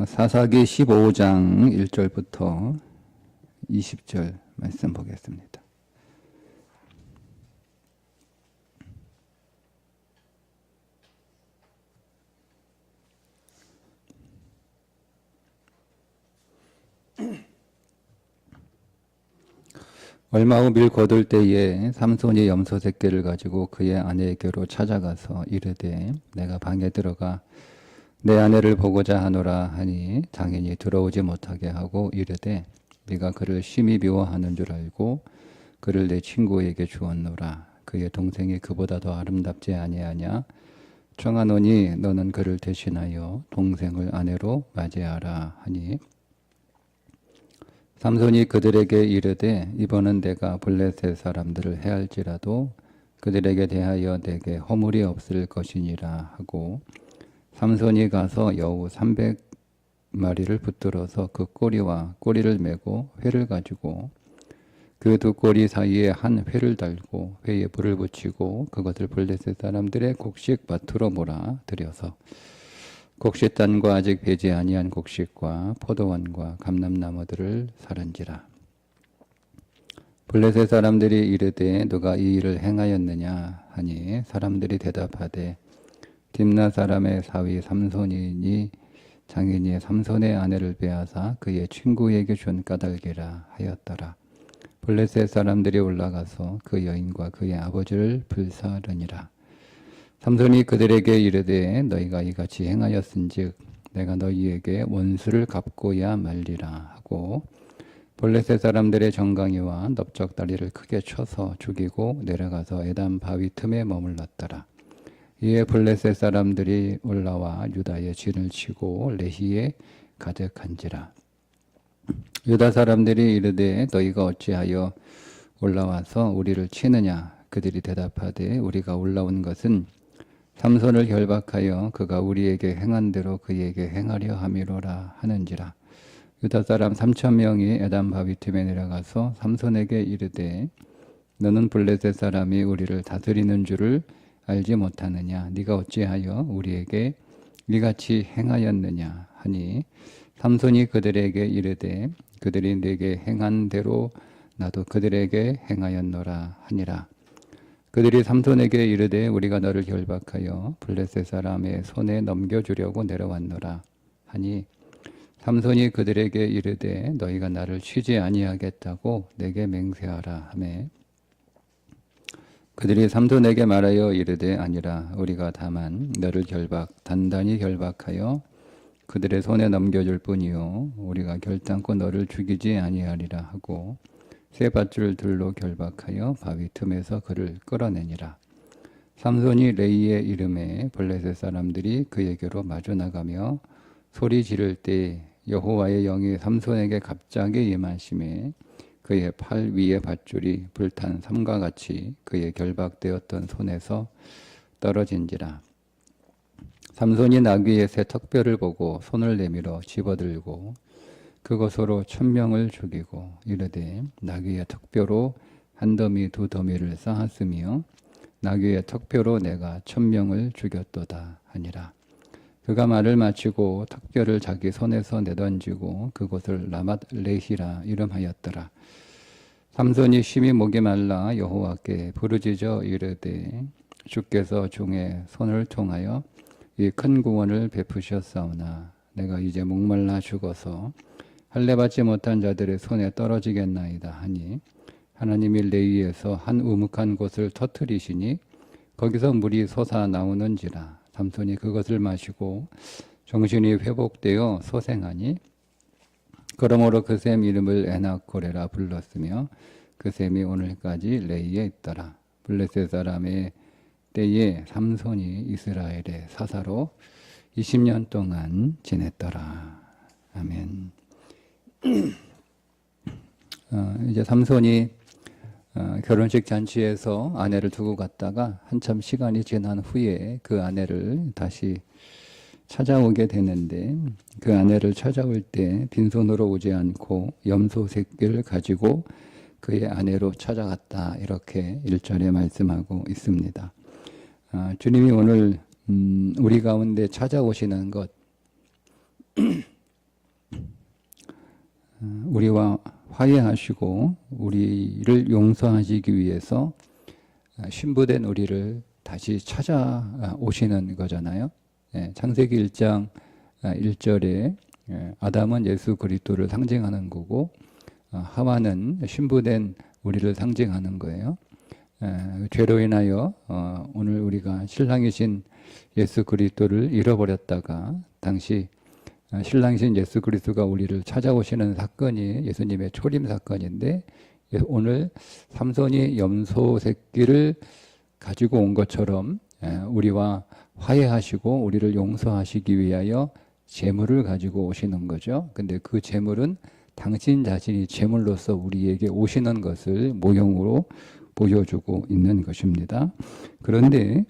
사사기 15장 1절부터 20절 말씀 보겠습니다. 얼마 후 밀 거둘 때에 삼손이 염소 새끼를 가지고 그의 아내에게로 찾아가서 이르되 내가 방에 들어가 내 아내를 보고자 하노라 하니 장인이 들어오지 못하게 하고 이르되 네가 그를 심히 미워하는 줄 알고 그를 내 친구에게 주었노라. 그의 동생이 그보다 더 아름답지 아니하냐? 청하노니 너는 그를 대신하여 동생을 아내로 맞이하라 하니 삼손이 그들에게 이르되 이번은 내가 블레셋 사람들을 해할지라도 그들에게 대하여 내게 허물이 없을 것이니라 하고 삼손이 가서 여우 300마리를 붙들어서 그 꼬리와 꼬리를 메고 회를 가지고 그 두 꼬리 사이에 한 회를 달고 회에 불을 붙이고 그것을 블레셋 사람들의 곡식 밭으로 몰아 들여서 곡식단과 아직 배지 아니한 곡식과 포도원과 감람나무들을 사른지라. 블레셋 사람들이 이르되 누가 이 일을 행하였느냐 하니 사람들이 대답하되 딥나 사람의 사위 삼손이니 장인이 삼손의 아내를 빼앗아 그의 친구에게 준 까닭이라 하였더라. 블레셋 사람들이 올라가서 그 여인과 그의 아버지를 불사르니라. 삼손이 그들에게 이르되 너희가 이같이 행하였은즉 내가 너희에게 원수를 갚고야 말리라 하고 블레셋 사람들의 정강이와 넓적다리를 크게 쳐서 죽이고 내려가서 에담 바위 틈에 머물렀더라. 이에 블레셋 사람들이 올라와 유다의 진을 치고 레히에 가득한지라. 유다 사람들이 이르되 너희가 어찌하여 올라와서 우리를 치느냐? 그들이 대답하되 우리가 올라온 것은 삼손을 결박하여 그가 우리에게 행한 대로 그에게 행하려 함이로라 하는지라. 유다 사람 3,000명이 에담 바위 틈에 내려가서 삼손에게 이르되 너는 블레셋 사람이 우리를 다스리는 줄을 알지 못하느냐? 네가 어찌하여 우리에게 이같이 행하였느냐 하니 삼손이 그들에게 이르되 그들이 내게 행한 대로 나도 그들에게 행하였노라 하니라. 그들이 삼손에게 이르되 우리가 너를 결박하여 블레셋 사람의 손에 넘겨주려고 내려왔노라 하니 삼손이 그들에게 이르되 너희가 나를 치지 아니하겠다고 내게 맹세하라 하매 그들이 삼손에게 말하여 이르되 아니라 우리가 다만 너를 단단히 결박하여 그들의 손에 넘겨줄 뿐이요 우리가 결단코 너를 죽이지 아니하리라 하고 새 밧줄 들로 결박하여 바위 틈에서 그를 끌어내니라. 삼손이 레이의 이름에 블레셋 사람들이 그에게로 마주 나가며 소리 지를 때 여호와의 영이 삼손에게 갑자기 임하심에 그의 팔 위의 밧줄이 불탄 삼과 같이 그의 결박되었던 손에서 떨어진지라. 삼손이 나귀의 새 턱뼈를 보고 손을 내밀어 집어들고 그것으로 1,000명을 죽이고 이르되 나귀의 턱뼈로 한 더미 두 더미를 쌓았으며 나귀의 턱뼈로 내가 1,000명을 죽였도다 하니라. 그가 말을 마치고 턱뼈를 자기 손에서 내던지고 그곳을 라맛 레히라 이름하였더라. 삼손이 심히 목이 말라 여호와께 부르짖어 이르되 주께서 종의 손을 통하여 이 큰 구원을 베푸셨사오나 내가 이제 목말라 죽어서 할례받지 못한 자들의 손에 떨어지겠나이다 하니 하나님이 레위에서 한 우묵한 곳을 터뜨리시니 거기서 물이 솟아 나오는지라. 삼손이 그것을 마시고 정신이 회복되어 소생하니 그러므로 그 샘 이름을 에낙고레라 불렀으며 그 샘이 오늘까지 레이에 있더라. 블레셋 사람의 때에 삼손이 이스라엘의 사사로 20년 동안 지냈더라. 아멘. 이제 삼손이 결혼식 잔치에서 아내를 두고 갔다가 한참 시간이 지난 후에 그 아내를 다시 찾아오게 되는데 그 아내를 찾아올 때 빈손으로 오지 않고 염소 새끼를 가지고 그의 아내로 찾아갔다. 이렇게 1절에 말씀하고 있습니다. 주님이 오늘 우리 가운데 찾아오시는 것 우리와 화해하시고 우리를 용서하시기 위해서 신부된 우리를 다시 찾아오시는 거잖아요. 창세기 1장 1절에 아담은 예수 그리스도를 상징하는 거고 하와는 신부된 우리를 상징하는 거예요. 죄로 인하여 오늘 우리가 신랑이신 예수 그리스도를 잃어버렸다가 당시 신랑이신 예수 그리스도가 우리를 찾아오시는 사건이 예수님의 초림 사건인데 오늘 삼손이 염소 새끼를 가지고 온 것처럼 우리와 화해하시고 우리를 용서하시기 위하여 제물을 가지고 오시는 거죠. 근데 그 제물은 당신 자신이 제물로서 우리에게 오시는 것을 모형으로 보여주고 있는 것입니다. 그런데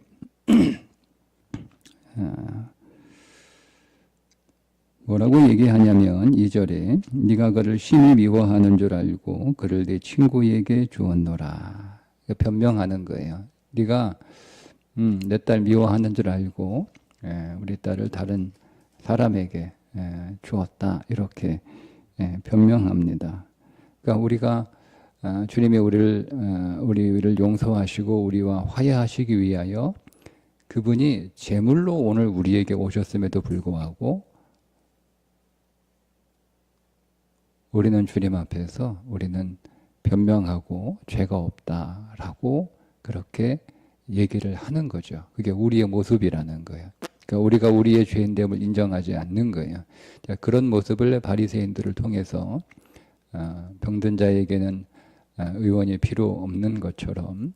뭐라고 얘기하냐면 2절에 네가 그를 심히 미워하는 줄 알고 그를 네 친구에게 주었노라. 변명하는 거예요. 네가 내 딸 미워하는 줄 알고 우리 딸을 다른 사람에게 주었다. 이렇게 변명합니다. 그러니까 우리가 주님이 우리를 용서하시고 우리와 화해하시기 위하여 그분이 제물로 오늘 우리에게 오셨음에도 불구하고 우리는 주님 앞에서 우리는 변명하고 죄가 없다라고 그렇게 얘기를 하는 거죠. 그게 우리의 모습이라는 거예요. 그러니까 우리가 우리의 죄인됨을 인정하지 않는 거예요. 그런 모습을 바리새인들을 통해서 병든 자에게는 의원이 필요 없는 것처럼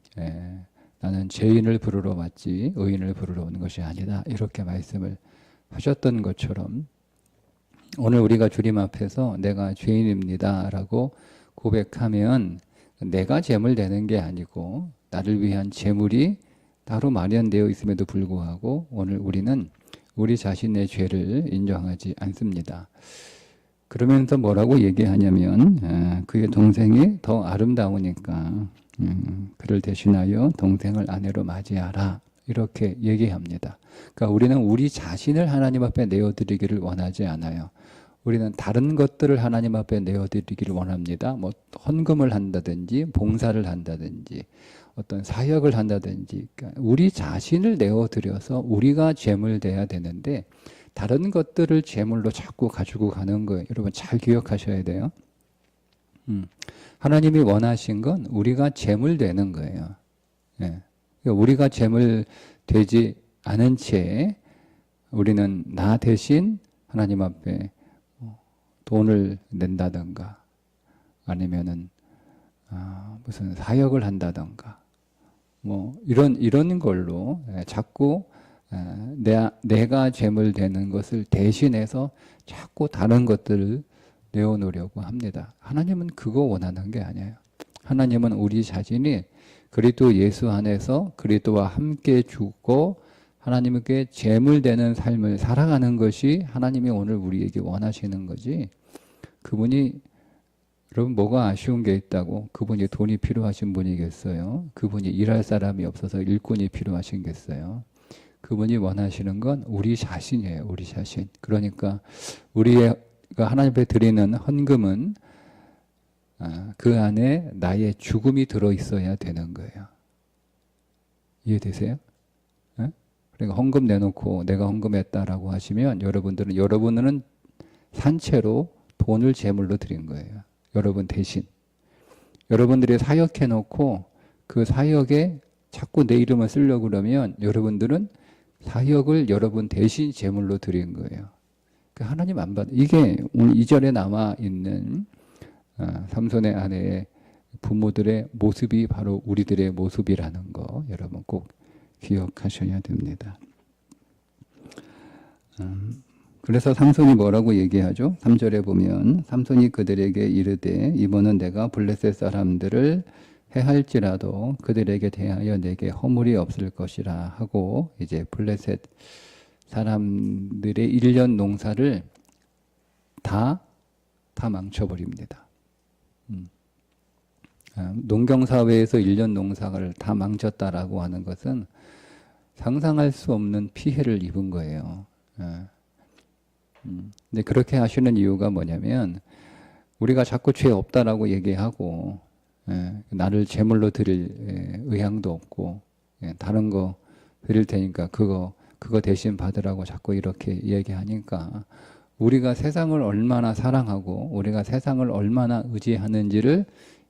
나는 죄인을 부르러 왔지 의인을 부르러 온 것이 아니다. 이렇게 말씀을 하셨던 것처럼 오늘 우리가 주님 앞에서 내가 죄인입니다 라고 고백하면 내가 제물 되는 게 아니고 나를 위한 제물이 따로 마련되어 있음에도 불구하고 오늘 우리는 우리 자신의 죄를 인정하지 않습니다. 그러면서 뭐라고 얘기하냐면 그의 동생이 더 아름다우니까 그를 대신하여 동생을 아내로 맞이하라 이렇게 얘기합니다. 그러니까 우리는 우리 자신을 하나님 앞에 내어드리기를 원하지 않아요. 우리는 다른 것들을 하나님 앞에 내어드리기를 원합니다. 뭐 헌금을 한다든지 봉사를 한다든지 어떤 사역을 한다든지 그러니까 우리 자신을 내어드려서 우리가 제물돼야 되는데 다른 것들을 제물로 자꾸 가지고 가는 거예요. 여러분 잘 기억하셔야 돼요. 하나님이 원하신 건 우리가 제물되는 거예요. 그러니까 우리가 제물되지 않은 채 우리는 나 대신 하나님 앞에 돈을 낸다든가 아니면은 무슨 사역을 한다든가 뭐 이런 걸로 자꾸 내가 제물되는 것을 대신해서 자꾸 다른 것들을 내어놓으려고 합니다. 하나님은 그거 원하는 게 아니에요. 하나님은 우리 자신이 그리스도 예수 안에서 그리스도와 함께 죽고 하나님께 제물되는 삶을 살아가는 것이 하나님이 오늘 우리에게 원하시는 거지. 그분이 여러분 뭐가 아쉬운 게 있다고 그분이 돈이 필요하신 분이겠어요? 그분이 일할 사람이 없어서 일꾼이 필요하신겠어요? 그분이 원하시는 건 우리 자신이에요. 우리 자신. 그러니까 우리가 하나님 앞에 드리는 헌금은 그 안에 나의 죽음이 들어있어야 되는 거예요. 이해되세요? 그러니까 헌금 내놓고 내가 헌금했다라고 하시면 여러분들은 산채로 돈을 제물로 드린 거예요. 여러분 대신. 여러분들이 사역해놓고 그 사역에 자꾸 내 이름을 쓰려고 그러면 여러분들은 사역을 여러분 대신 제물로 드린 거예요. 그러니까 하나님 안 받아. 이게 오늘 2절에 남아 있는 삼손의 아내의 부모들의 모습이 바로 우리들의 모습이라는 거 여러분 꼭 기억하셔야 됩니다. 그래서 삼손이 뭐라고 얘기하죠? 3절에 보면 삼손이 그들에게 이르되 이번은 내가 블레셋 사람들을 해할지라도 그들에게 대하여 내게 허물이 없을 것이라 하고 이제 블레셋 사람들의 1년 농사를 다 망쳐버립니다. 농경사회에서 1년 농사를 다 망쳤다라고 하는 것은 상상할 수 없는 피해를 입은 거예요. 근데 그렇게 하시는 이유가 뭐냐면 우리가 자꾸 죄 없다라고 얘기하고, 나를 제물로 드릴 의향도 없고, 다른 거 드릴 테니까 그거 대신 받으라고 자꾸 이렇게 얘기하니까 우리가 세상을 얼마나 사랑하고 우리가 세상을 얼마나 의지하는지를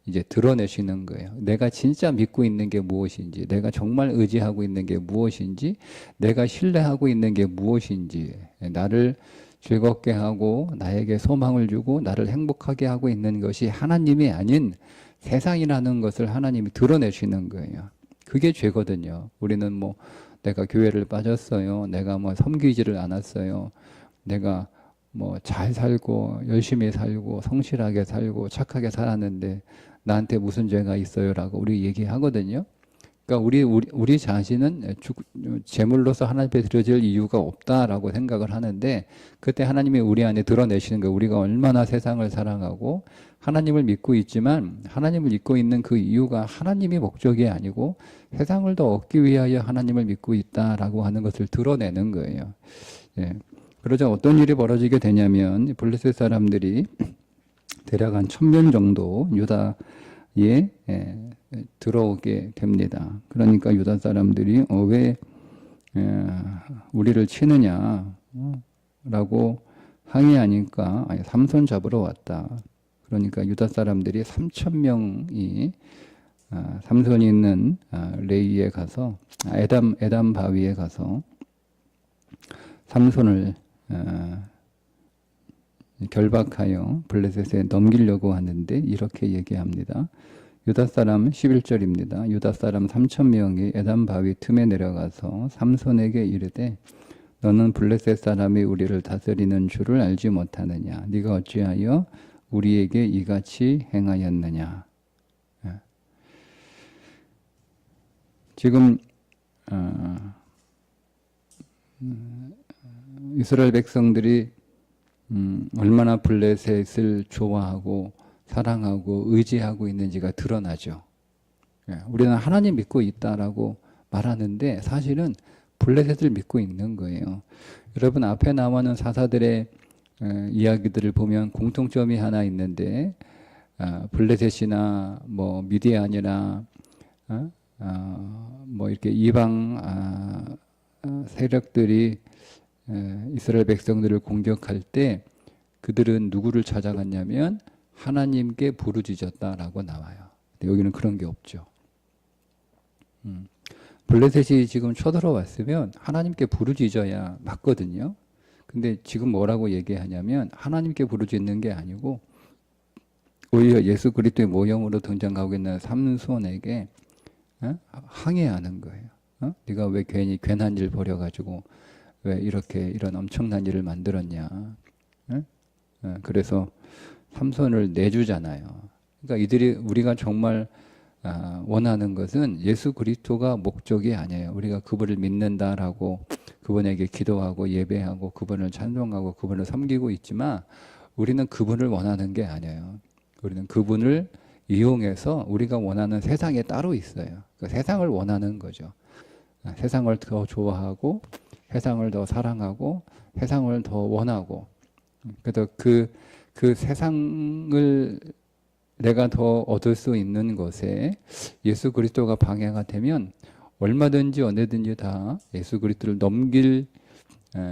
이제 드러내시는 거예요. 내가 진짜 믿고 있는 게 무엇인지, 내가 정말 의지하고 있는 게 무엇인지, 내가 신뢰하고 있는 게 무엇인지, 나를 즐겁게 하고 나에게 소망을 주고 나를 행복하게 하고 있는 것이 하나님이 아닌 세상이라는 것을 하나님이 드러내시는 거예요. 그게 죄거든요. 우리는 뭐 내가 교회를 빠졌어요. 내가 뭐 섬기지를 않았어요. 내가 뭐 잘 살고 열심히 살고 성실하게 살고 착하게 살았는데 나한테 무슨 죄가 있어요라고 우리 얘기하거든요. 그러니까 우리 자신은 제물로서 하나님 앞에 드려질 이유가 없다라고 생각을 하는데 그때 하나님이 우리 안에 드러내시는 거예요. 우리가 얼마나 세상을 사랑하고 하나님을 믿고 있지만 하나님을 믿고 있는 그 이유가 하나님이 목적이 아니고 세상을 더 얻기 위하여 하나님을 믿고 있다라고 하는 것을 드러내는 거예요. 예. 그러자 어떤 일이 벌어지게 되냐면 블레셋 사람들이 대략 한 1000명 정도 유다에 들어오게 됩니다. 그러니까 유다 사람들이 왜 우리를 치느냐 라고 항의하니까 삼손 잡으러 왔다. 그러니까 유다 사람들이 3000명이 삼손이 있는 레이에 가서 에담 바위에 가서 삼손을 결박하여 블레셋에 넘기려고 하는데 이렇게 얘기합니다. 유다 사람 11절입니다. 유다 사람 3000명이 에담 바위 틈에 내려가서 삼손에게 이르되 너는 블레셋 사람이 우리를 다스리는 줄을 알지 못하느냐. 네가 어찌하여 우리에게 이같이 행하였느냐. 지금 이스라엘 백성들이 얼마나 블레셋을 좋아하고 사랑하고 의지하고 있는지가 드러나죠. 우리는 하나님 믿고 있다라고 말하는데 사실은 블레셋을 믿고 있는 거예요. 여러분 앞에 나오는 사사들의 이야기들을 보면 공통점이 하나 있는데 블레셋이나 뭐 미디안이나 뭐 이렇게 이방 세력들이 이스라엘 백성들을 공격할 때 그들은 누구를 찾아갔냐면 하나님께 부르짖었다라고 나와요. 근데 여기는 그런 게 없죠. 블레셋이 지금 쳐들어왔으면 하나님께 부르짖어야 맞거든요. 근데 지금 뭐라고 얘기하냐면 하나님께 부르짖는 게 아니고 오히려 예수 그리스도의 모형으로 등장하고 있는 삼손에게 항의하는 거예요. 네가 왜 괜히 괜한 일 벌여가지고 왜 이런 엄청난 일을 만들었냐. 그래서 삼손을 내주잖아요. 그러니까 우리가 정말 원하는 것은 예수 그리스도가 목적이 아니에요. 우리가 그분을 믿는다라고 그분에게 기도하고 예배하고 그분을 찬송하고 그분을 섬기고 있지만 우리는 그분을 원하는 게 아니에요. 우리는 그분을 이용해서 우리가 원하는 세상에 따로 있어요. 그 세상을 원하는 거죠. 세상을 더 좋아하고 세상을 더 사랑하고 세상을 더 원하고 그래서 그 세상을 내가 더 얻을 수 있는 것에 예수 그리스도가 방해가 되면 얼마든지 언제든지 다 예수 그리스도를 넘길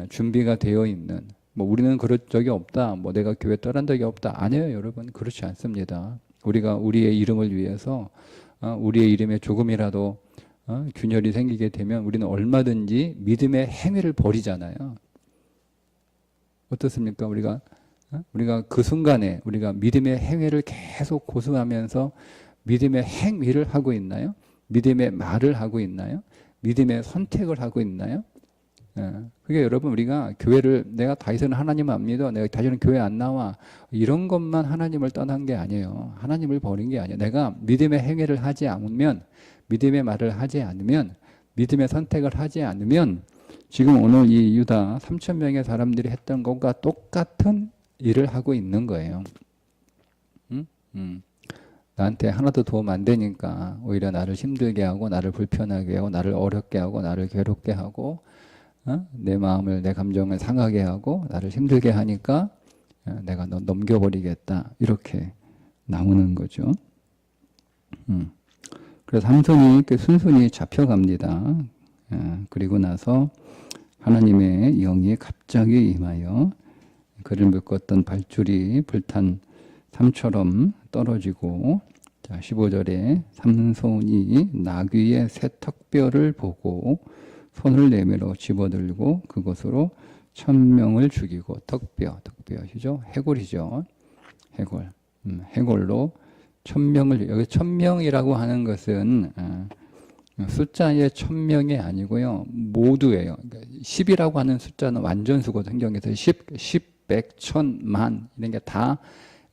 준비가 되어 있는 뭐 우리는 그럴 적이 없다. 뭐 내가 교회 떠난 적이 없다. 아니에요, 여러분. 그렇지 않습니다. 우리가 우리의 이름을 위해서 우리의 이름에 조금이라도 균열이 생기게 되면 우리는 얼마든지 믿음의 행위를 벌이잖아요. 어떻습니까? 우리가 그 순간에 우리가 믿음의 행위를 계속 고수하면서 믿음의 행위를 하고 있나요? 믿음의 말을 하고 있나요? 믿음의 선택을 하고 있나요? 그게 여러분 우리가 교회를 내가 다시는 하나님 안 믿어, 내가 다시는 교회 안 나와 이런 것만 하나님을 떠난 게 아니에요. 하나님을 버린 게 아니에요. 내가 믿음의 행위를 하지 않으면, 믿음의 말을 하지 않으면, 믿음의 선택을 하지 않으면 지금 오늘 이 유다 3000명의 사람들이 했던 것과 똑같은 일을 하고 있는 거예요. 나한테 하나도 도움 안 되니까 오히려 나를 힘들게 하고 나를 불편하게 하고 나를 어렵게 하고 나를 괴롭게 하고 내 마음을 내 감정을 상하게 하고 나를 힘들게 하니까 내가 너 넘겨버리겠다. 이렇게 나오는 거죠. 그래서 삼손이 순순히 잡혀갑니다. 그리고 나서 하나님의 영이 갑자기 임하여 그를 묶었던 발줄이 불탄 삼처럼 떨어지고, 자, 15절에 삼손이 나귀의 새 턱뼈를 보고 손을 내밀어 집어들고 그것으로 1000명을 죽이고, 턱뼈시죠? 해골이죠. 해골. 해골로 1000명을, 여기 1000명이라고 하는 것은 숫자의 1000명이 아니고요. 모두예요. 그러니까 10이라고 하는 숫자는 완전수거든요. 성경에서 10, 100, 1000, 만 이런 게 다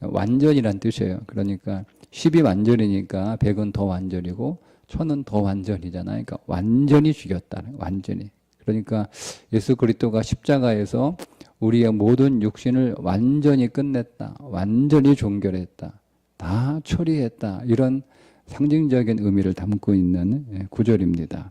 완전이란 뜻이에요. 그러니까 10이 완전이니까 100은 더 완전이고 1000은 더 완전이잖아요. 그러니까 완전히 죽였다. 완전히. 그러니까 예수 그리스도가 십자가에서 우리의 모든 육신을 완전히 끝냈다. 완전히 종결했다. 다 처리했다. 이런 상징적인 의미를 담고 있는 구절입니다.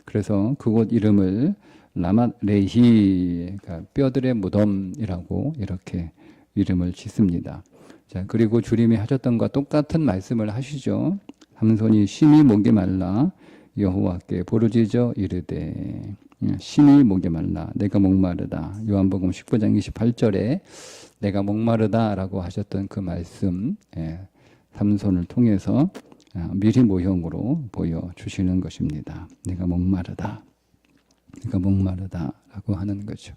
그래서 그곳 이름을 라맛레히, 그러니까 뼈들의 무덤이라고 이렇게 이름을 짓습니다. 자, 그리고 주님이 하셨던 것과 똑같은 말씀을 하시죠. 삼손이 심히 목이 말라 여호와께 부르짖어 이르되, 심히 목이 말라, 내가 목마르다. 요한복음 19장 28절에 내가 목마르다라고 하셨던 그 말씀, 삼손을 통해서 미리 모형으로 보여주시는 것입니다. 내가 목마르다. 내가 목마르다라고 하는 거죠.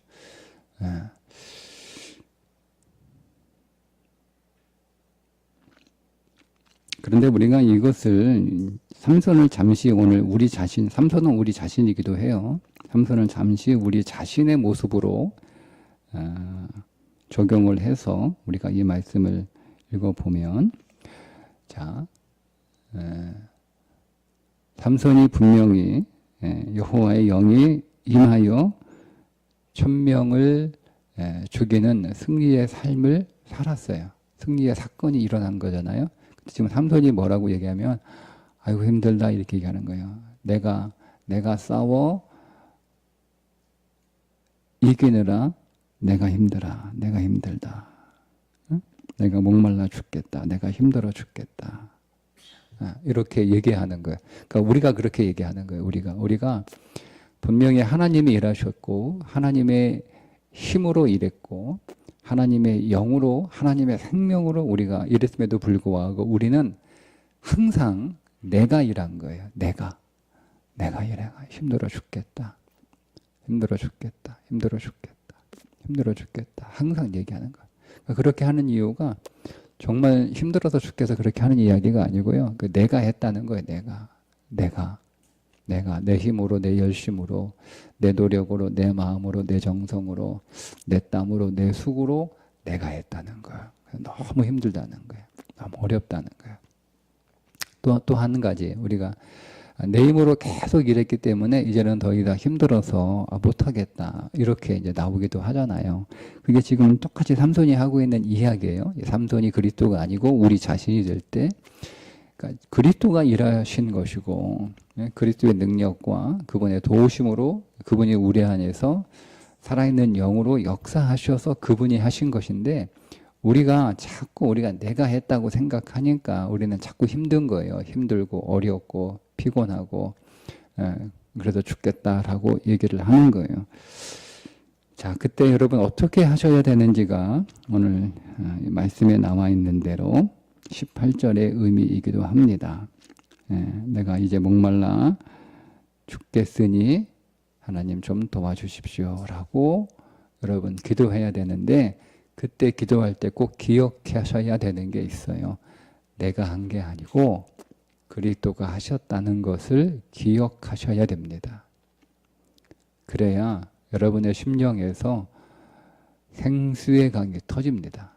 그런데 우리가 이것을, 삼손을 잠시 오늘 우리 자신, 삼손은 우리 자신이기도 해요. 삼손을 잠시 우리 자신의 모습으로 적용을 해서 우리가 이 말씀을 읽어보면, 자, 삼손이 분명히 여호와의 영이 임하여 1000명을 죽이는 승리의 삶을 살았어요. 승리의 사건이 일어난 거잖아요. 지금 삼손이 뭐라고 얘기하면, 아이고 힘들다 이렇게 얘기하는 거예요. 내가 싸워 이기느라 내가 힘들다. 응? 내가 목말라 죽겠다. 내가 힘들어 죽겠다. 이렇게 얘기하는 거예요. 그러니까 우리가 그렇게 얘기하는 거예요. 우리가 분명히 하나님이 일하셨고 하나님의 힘으로 일했고 하나님의 영으로, 하나님의 생명으로 우리가 일했음에도 불구하고 우리는 항상 내가 일한 거예요. 내가 힘들어 죽겠다. 항상 얘기하는 거예요. 그렇게 하는 이유가 정말 힘들어서 죽겠어 그렇게 하는 이야기가 아니고요. 내가 했다는 거예요. 내가 내 힘으로, 내 열심으로, 내 노력으로, 내 마음으로, 내 정성으로, 내 땀으로, 내 수고로 내가 했다는 거예요. 너무 힘들다는 거예요. 너무 어렵다는 거예요. 또 한 가지, 우리가 내 힘으로 계속 일했기 때문에 이제는 더 이상 힘들어서 못하겠다 이렇게 이제 나오기도 하잖아요. 그게 지금 똑같이 삼손이 하고 있는 이야기예요. 삼손이 그리스도가 아니고 우리 자신이 될 때, 그러니까 그리스도가 일하신 것이고 그리스도의 능력과 그분의 도우심으로 그분이 우리 안에서 살아있는 영으로 역사하셔서 그분이 하신 것인데, 우리가 내가 했다고 생각하니까 우리는 자꾸 힘든 거예요. 힘들고 어렵고 피곤하고 그래서 죽겠다라고 얘기를 하는 거예요. 자, 그때 여러분 어떻게 하셔야 되는지가 오늘 말씀에 나와 있는 대로 18절의 의미이기도 합니다. 내가 이제 목말라 죽겠으니 하나님 좀 도와주십시오 라고 여러분 기도해야 되는데, 그때 기도할 때 꼭 기억하셔야 되는 게 있어요. 내가 한 게 아니고 그리스도가 하셨다는 것을 기억하셔야 됩니다. 그래야 여러분의 심령에서 생수의 강이 터집니다.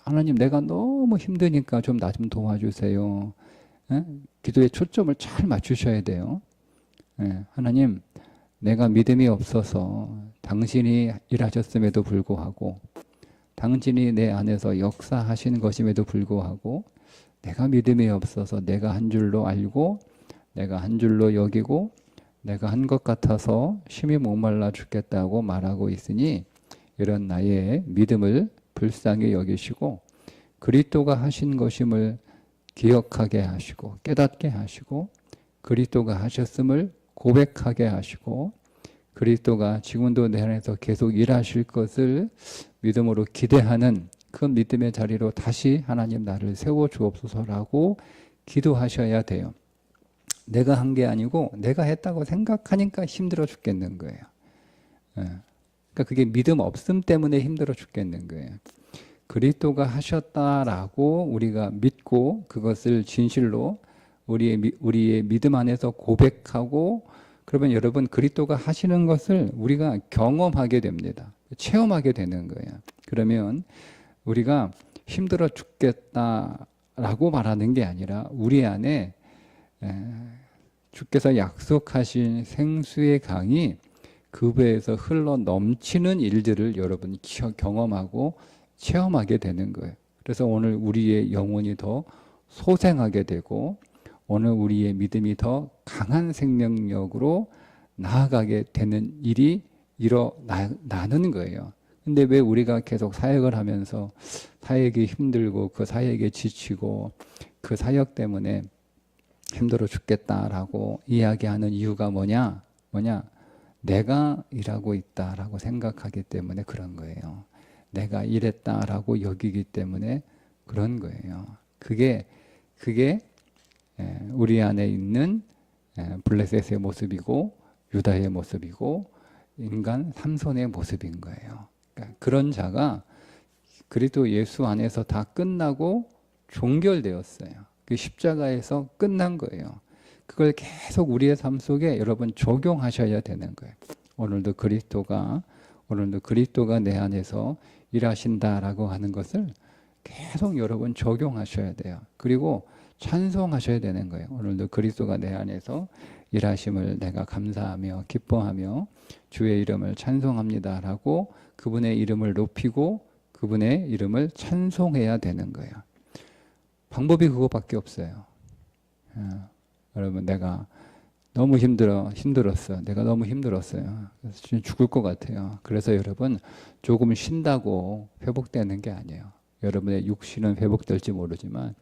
하나님, 내가 너무 힘드니까 좀 나 좀 도와주세요. 기도의 초점을 잘 맞추셔야 돼요. 하나님, 내가 믿음이 없어서 당신이 일하셨음에도 불구하고, 당신이 내 안에서 역사하신 것임에도 불구하고 내가 믿음이 없어서 내가 한 줄로 알고 내가 한 줄로 여기고 내가 한 것 같아서 심히 목말라 죽겠다고 말하고 있으니 이런 나의 믿음을 불쌍히 여기시고 그리스도가 하신 것임을 기억하게 하시고 깨닫게 하시고 그리스도가 하셨음을 고백하게 하시고 그리스도가 지금도 내 안에서 계속 일하실 것을 믿음으로 기대하는 그 믿음의 자리로 다시 하나님 나를 세워 주옵소서라고 기도하셔야 돼요. 내가 한 게 아니고 내가 했다고 생각하니까 힘들어 죽겠는 거예요. 그러니까 그게 믿음 없음 때문에 힘들어 죽겠는 거예요. 그리스도가 하셨다라고 우리가 믿고 그것을 진실로 우리의 믿음 안에서 고백하고 그러면 여러분 그리스도가 하시는 것을 우리가 경험하게 됩니다. 체험하게 되는 거예요. 그러면 우리가 힘들어 죽겠다라고 말하는 게 아니라 우리 안에 주께서 약속하신 생수의 강이 그 배에서 흘러 넘치는 일들을 여러분이 경험하고 체험하게 되는 거예요. 그래서 오늘 우리의 영혼이 더 소생하게 되고 오늘 우리의 믿음이 더 강한 생명력으로 나아가게 되는 일이 일어나는 거예요. 근데 왜 우리가 계속 사역을 하면서 사역이 힘들고 그 사역에 지치고 그 사역 때문에 힘들어 죽겠다라고 이야기하는 이유가 뭐냐? 내가 일하고 있다라고 생각하기 때문에 그런 거예요. 내가 일했다라고 여기기 때문에 그런 거예요. 그게 우리 안에 있는 블레셋의 모습이고 유다의 모습이고 인간 삼손의 모습인 거예요. 그러니까 그런 자가 그리스도 예수 안에서 다 끝나고 종결되었어요. 그 십자가에서 끝난 거예요. 그걸 계속 우리의 삶 속에 여러분 적용하셔야 되는 거예요. 오늘도 그리스도가 내 안에서 일하신다라고 하는 것을 계속 여러분 적용하셔야 돼요. 그리고 찬송하셔야 되는 거예요. 오늘도 그리스도가 내 안에서 일하심을 내가 감사하며 기뻐하며 주의 이름을 찬송합니다라고 그분의 이름을 높이고 그분의 이름을 찬송해야 되는 거예요. 방법이 그거밖에 없어요. 여러분 내가 너무 힘들었어. 내가 너무 힘들었어요. 지금 죽을 것 같아요. 그래서 여러분 조금 쉰다고 회복되는 게 아니에요. 여러분의 육신은 회복될지 모르지만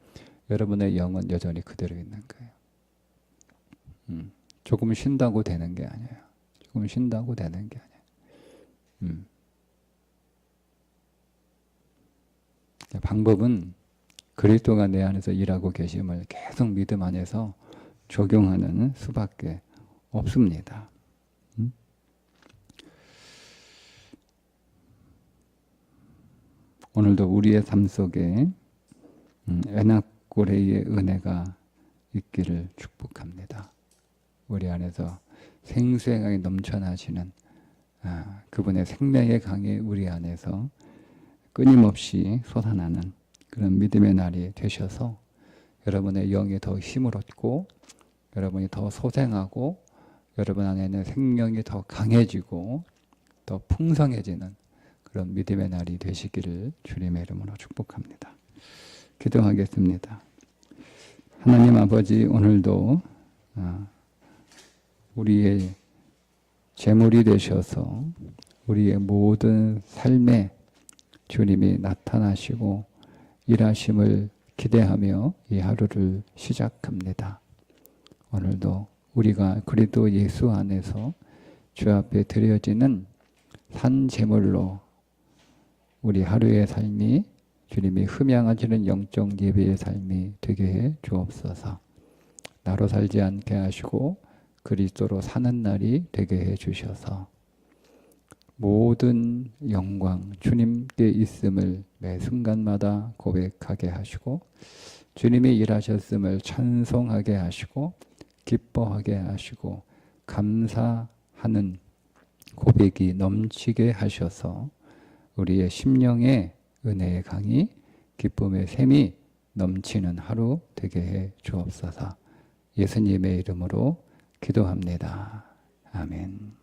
여러분의 영은 여전히 그대로 있는 거예요. 조금 쉰다고 되는 게 아니에요. 조금 쉰다고 되는 게 아니에요. 방법은 그리스도가 내 안에서 일하고 계심을 계속 믿음 안에서 적용하는 수밖에 없습니다. 오늘도 우리의 삶 속에 에나꼬레의 은혜가 있기를 축복합니다. 우리 안에서 생수의 강이 넘쳐나시는 그분의 생명의 강이 우리 안에서 끊임없이 솟아나는 그런 믿음의 날이 되셔서 여러분의 영이 더 힘을 얻고 여러분이 더 소생하고 여러분 안에는 생명이 더 강해지고 더 풍성해지는 그런 믿음의 날이 되시기를 주님의 이름으로 축복합니다. 기도하겠습니다. 하나님 아버지, 오늘도 우리의 제물이 되셔서 우리의 모든 삶에 주님이 나타나시고 일하심을 기대하며 이 하루를 시작합니다. 오늘도 우리가 그리스도 예수 안에서 주 앞에 드려지는 산 제물로 우리 하루의 삶이 주님이 흠양하시는 영적 예배의 삶이 되게 해 주옵소서. 나로 살지 않게 하시고 그리스도로 사는 날이 되게 해 주셔서 모든 영광 주님께 있음을 매 순간마다 고백하게 하시고 주님이 일하셨음을 찬송하게 하시고 기뻐하게 하시고 감사하는 고백이 넘치게 하셔서 우리의 심령에 은혜의 강이 기쁨의 샘이 넘치는 하루 되게 해 주옵소서. 예수님의 이름으로 기도합니다. 아멘.